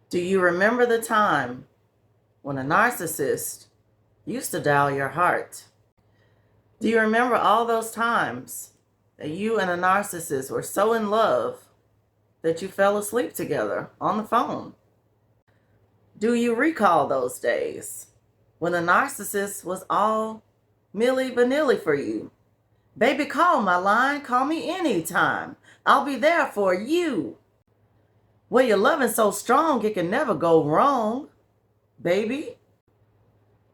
Do you remember the time when a narcissist used to dial your heart? Do you remember all those times that you and a narcissist were so in love that you fell asleep together on the phone? Do you recall those days when the narcissist was all milli vanilli for you? Baby, call my line. Call me anytime. I'll be there for you. Well, your loving so strong it can never go wrong. Baby,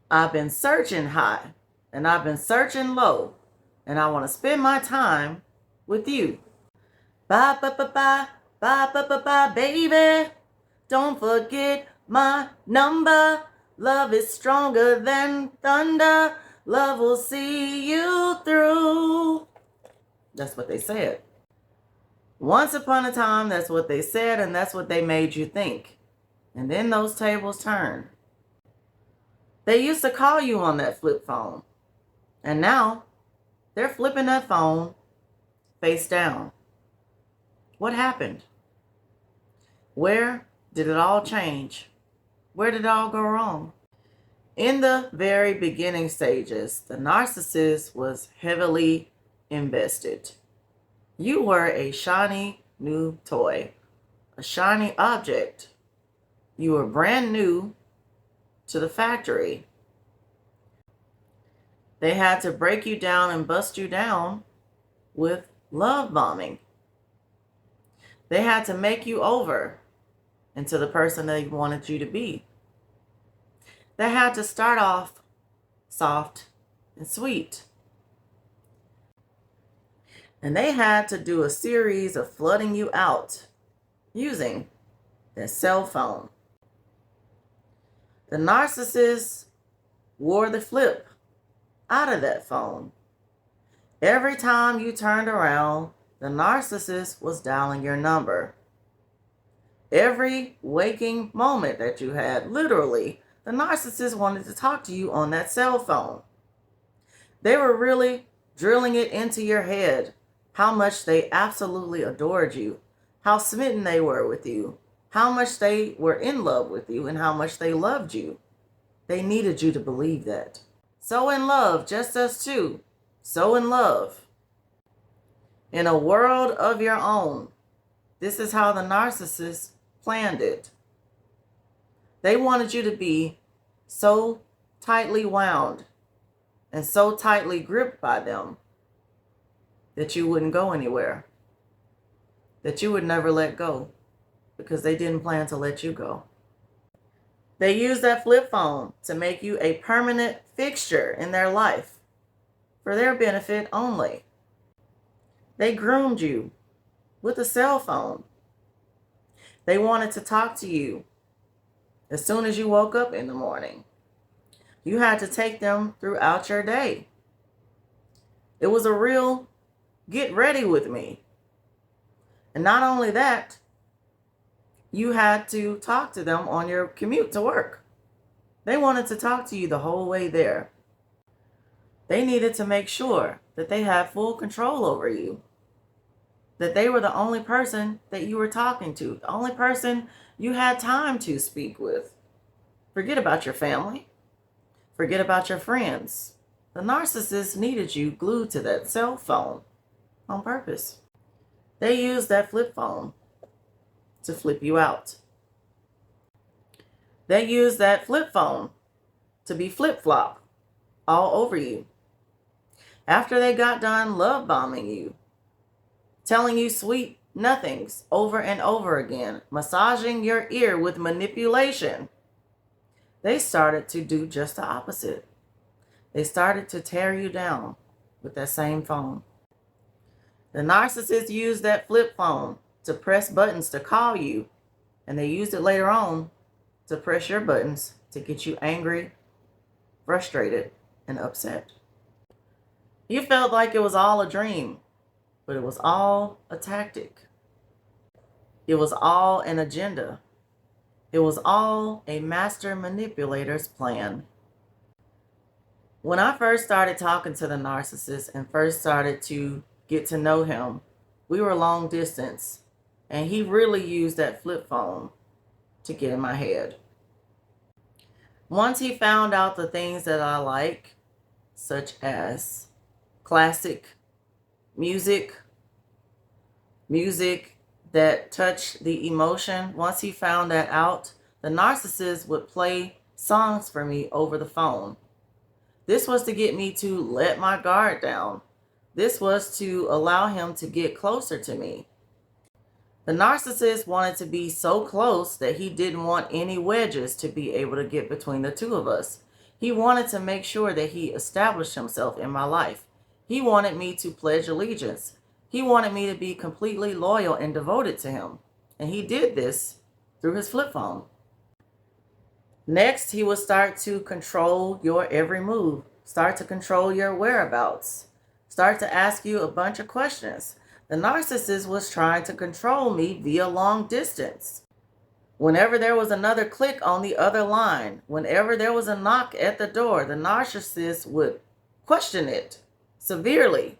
I've been searching high and I've been searching low, and I want to spend my time with you. Bye, bye, bye, bye, bye, bye, bye, bye, baby. Don't forget my number. Love is stronger than thunder. Love will see you through. That's what they said. Once upon a time, that's what they said, and that's what they made you think. And then those tables turned. They used to call you on that flip phone, and now they're flipping that phone face down. What happened? Where did it all change? Where did it all go wrong? In the very beginning stages, the narcissist was heavily invested. You were a shiny new toy, a shiny object. You were brand new to the factory. They had to break you down and bust you down with love bombing. They had to make you over into the person they wanted you to be. They had to start off soft and sweet. And they had to do a series of flooding you out using their cell phone. The narcissist wore the flip out of that phone. Every time you turned around, the narcissist was dialing your number. Every waking moment that you had, literally, the narcissist wanted to talk to you on that cell phone. They were really drilling it into your head how much they absolutely adored you, how smitten they were with you, how much they were in love with you, and how much they loved you. They needed you to believe that. So in love, just us two, so in love. In a world of your own. This is how the narcissist planned it. They wanted you to be so tightly wound and so tightly gripped by them that you wouldn't go anywhere, that you would never let go, because they didn't plan to let you go. They used that flip phone to make you a permanent fixture in their life for their benefit only. They groomed you with a cell phone. They wanted to talk to you as soon as you woke up in the morning. You had to take them throughout your day. It was a real get ready with me. And not only that, you had to talk to them on your commute to work. They wanted to talk to you the whole way there. They needed to make sure that they had full control over you, that they were the only person that you were talking to, the only person you had time to speak with. Forget about your family. Forget about your friends. The narcissist needed you glued to that cell phone on purpose. They used that flip phone to flip you out. They used that flip phone to be flip-flop all over you. After they got done love bombing you, telling you sweet nothings over and over again, massaging your ear with manipulation, they started to do just the opposite. They started to tear you down with that same phone. The narcissist used that flip phone to press buttons to call you, and they used it later on to press your buttons to get you angry, frustrated, and upset. You felt like it was all a dream, but it was all a tactic. It was all an agenda. It was all a master manipulator's plan. When I first started talking to the narcissist and first started to get to know him, we were long distance, and he really used that flip phone to get in my head. Once he found out the things that I like, such as classic music that touch the emotion, once he found that out, the narcissist would play songs for me over the phone. This was to get me to let my guard down. This was to allow him to get closer to me. The narcissist wanted to be so close that he didn't want any wedges to be able to get between the two of us. He wanted to make sure that he established himself in my life. He wanted me to pledge allegiance. He wanted me to be completely loyal and devoted to him. And he did this through his flip phone. Next, he will start to control your every move, start to control your whereabouts, start to ask you a bunch of questions. The narcissist was trying to control me via long distance. Whenever there was another click on the other line, whenever there was a knock at the door, the narcissist would question it severely.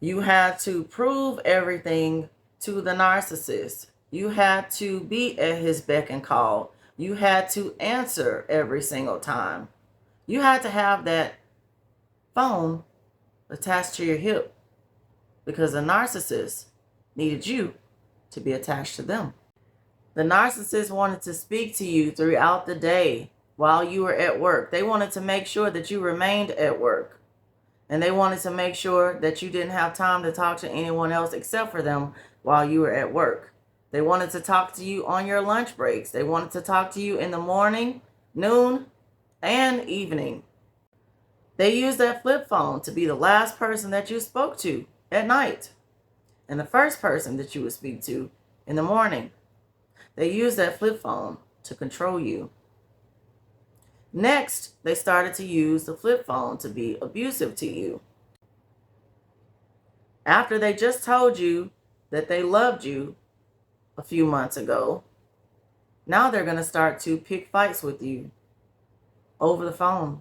You had to prove everything to the narcissist. You had to be at his beck and call. You had to answer every single time. You had to have that phone attached to your hip because the narcissist needed you to be attached to them. The narcissist wanted to speak to you throughout the day while you were at work. They wanted to make sure that you remained at work. And they wanted to make sure that you didn't have time to talk to anyone else except for them while you were at work. They wanted to talk to you on your lunch breaks. They wanted to talk to you in the morning, noon, and evening. They used that flip phone to be the last person that you spoke to at night and the first person that you would speak to in the morning. They used that flip phone to control you. Next, they started to use the flip phone to be abusive to you. After they just told you that they loved you a few months ago, now they're going to start to pick fights with you over the phone.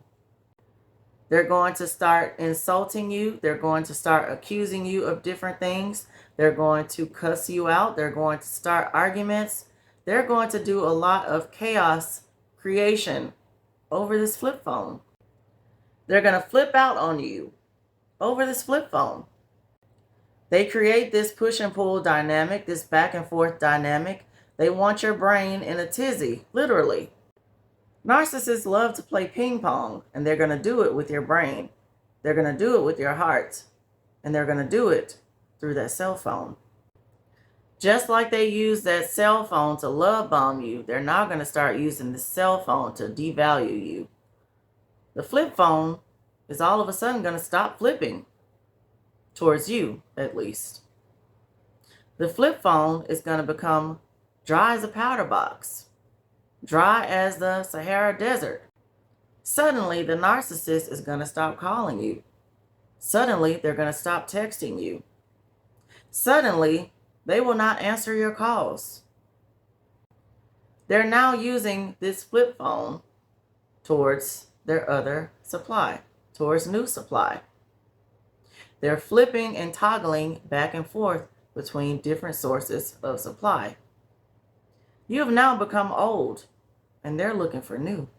They're going to start insulting you. They're going to start accusing you of different things. They're going to cuss you out. They're going to start arguments. They're going to do a lot of chaos creation over this flip phone. They're going to flip out on you over this flip phone. They create this push and pull dynamic, this back and forth dynamic. They want your brain in a tizzy, literally. Narcissists love to play ping pong, and they're going to do it with your brain. They're going to do it with your heart, and they're going to do it through that cell phone. Just like they use that cell phone to love bomb you, they're now going to start using the cell phone to devalue you. The flip phone is all of a sudden going to stop flipping towards you, at least. The flip phone is going to become dry as a powder box, dry as the Sahara Desert. Suddenly, the narcissist is going to stop calling you. Suddenly, they're going to stop texting you. Suddenly, they will not answer your calls. They're now using this flip phone towards their other supply, towards new supply. They're flipping and toggling back and forth between different sources of supply. You have now become old, and they're looking for new.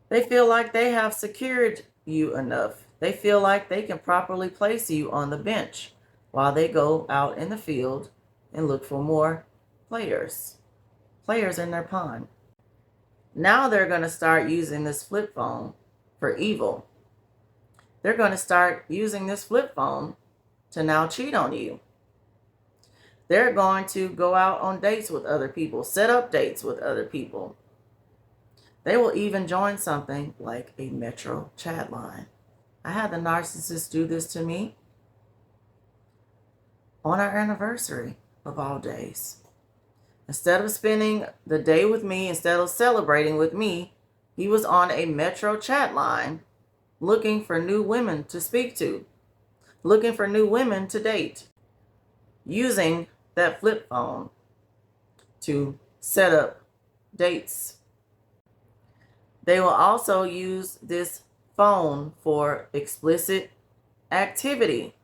They feel like they have secured you enough. They feel like they can properly place you on the bench while they go out in the field and look for more players in their pond. Now they're going to start using this flip phone for evil. They're going to start using this flip phone to now cheat on you. They're going to go out on dates with other people, set up dates with other people. They will even join something like a metro chat line. I had the narcissist do this to me on our anniversary of all days. Instead of spending the day with me, instead of celebrating with me, he was on a metro chat line looking for new women to speak to, looking for new women to date, using that flip phone to set up dates. They will also use this phone for explicit activity.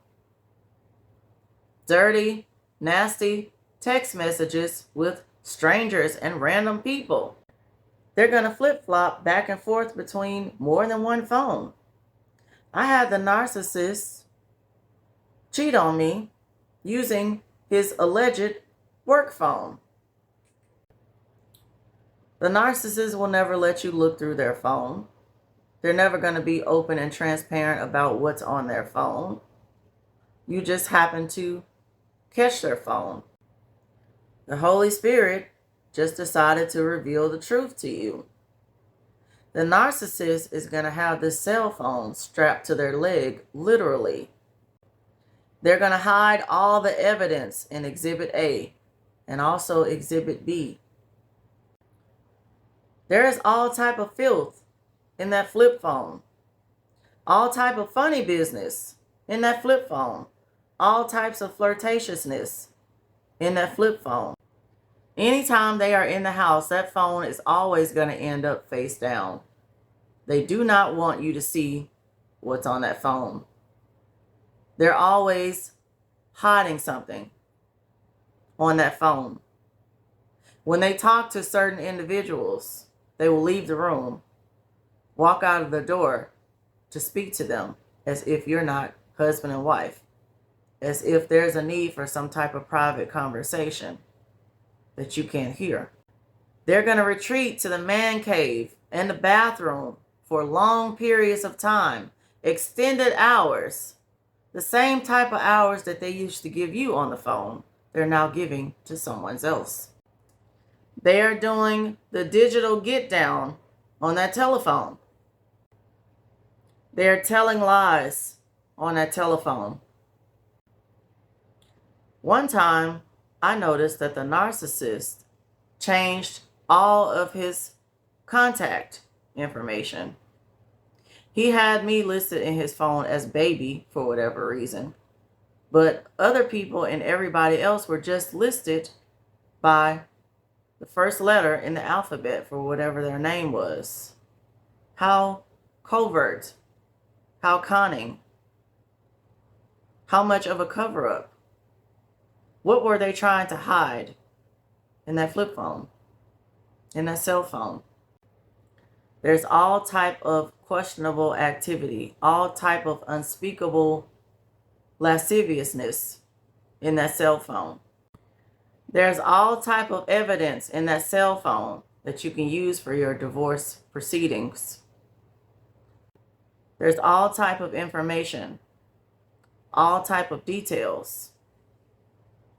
Dirty, nasty text messages with strangers, and random people. They're going to flip-flop back and forth between more than one phone. I had the narcissist cheat on me using his alleged work phone. The narcissist will never let you look through their phone. They're never going to be open and transparent about what's on their phone. You just happen to catch their phone. The Holy Spirit just decided to reveal the truth to you. The narcissist is going to have this cell phone strapped to their leg, literally. They're going to hide all the evidence in Exhibit A and also Exhibit B. There is all type of filth in that flip phone. All type of funny business in that flip phone. All types of flirtatiousness in that flip phone. Anytime they are in the house, that phone is always going to end up face down. They do not want you to see what's on that phone. They're always hiding something on that phone. When they talk to certain individuals, they will leave the room, walk out of the door to speak to them as if you're not husband and wife, as if there's a need for some type of private conversation that you can't hear. They're going to retreat to the man cave and the bathroom for long periods of time, extended hours, the same type of hours that they used to give you on the phone, they're now giving to someone else. They are doing the digital get down on that telephone. They're telling lies on that telephone. One time, I noticed that the narcissist changed all of his contact information. He had me listed in his phone as baby for whatever reason, but other people and everybody else were just listed by the first letter in the alphabet for whatever their name was. How covert, how conning, how much of a cover-up. What were they trying to hide in that flip phone, in that cell phone? There's all type of questionable activity, all type of unspeakable lasciviousness in that cell phone. There's all type of evidence in that cell phone that you can use for your divorce proceedings. There's all type of information, all type of details,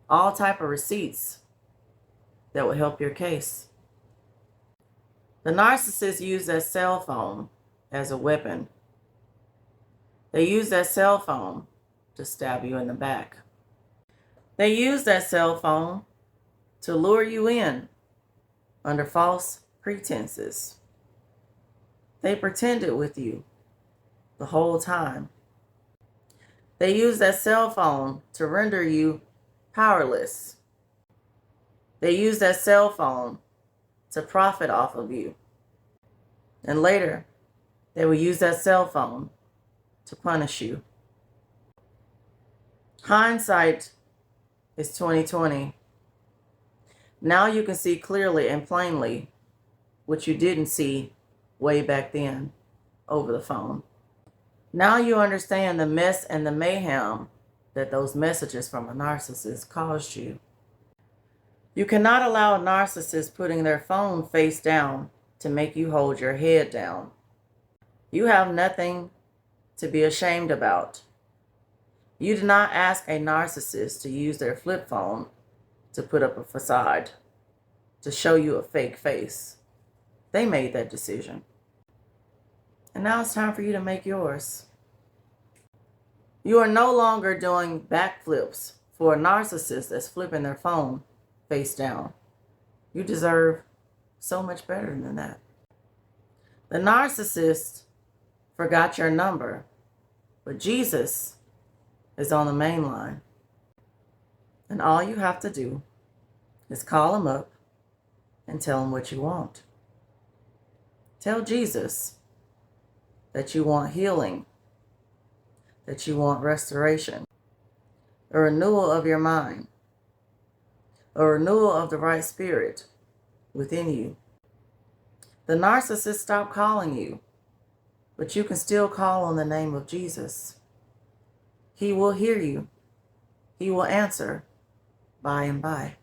all type of receipts that will help your case. The narcissist used that cell phone as a weapon. They use that cell phone to stab you in the back. They use that cell phone to lure you in under false pretenses. They pretended with you the whole time. They use that cell phone to render you powerless. They use that cell phone to profit off of you. And later, they will use that cell phone to punish you. Hindsight is 20/20. Now you can see clearly and plainly what you didn't see way back then over the phone. Now you understand the mess and the mayhem that those messages from a narcissist caused you. You cannot allow a narcissist putting their phone face down to make you hold your head down. You have nothing to be ashamed about. You did not ask a narcissist to use their flip phone to put up a facade, to show you a fake face. They made that decision. And now it's time for you to make yours. You are no longer doing backflips for a narcissist that's flipping their phone face down. You deserve so much better than that. The narcissist forgot your number, but Jesus is on the main line. And all you have to do is call him up and tell him what you want. Tell Jesus that you want healing, that you want restoration, a renewal of your mind, a renewal of the right spirit within you. The narcissist stopped calling you, but you can still call on the name of Jesus. He will hear you. He will answer by and by.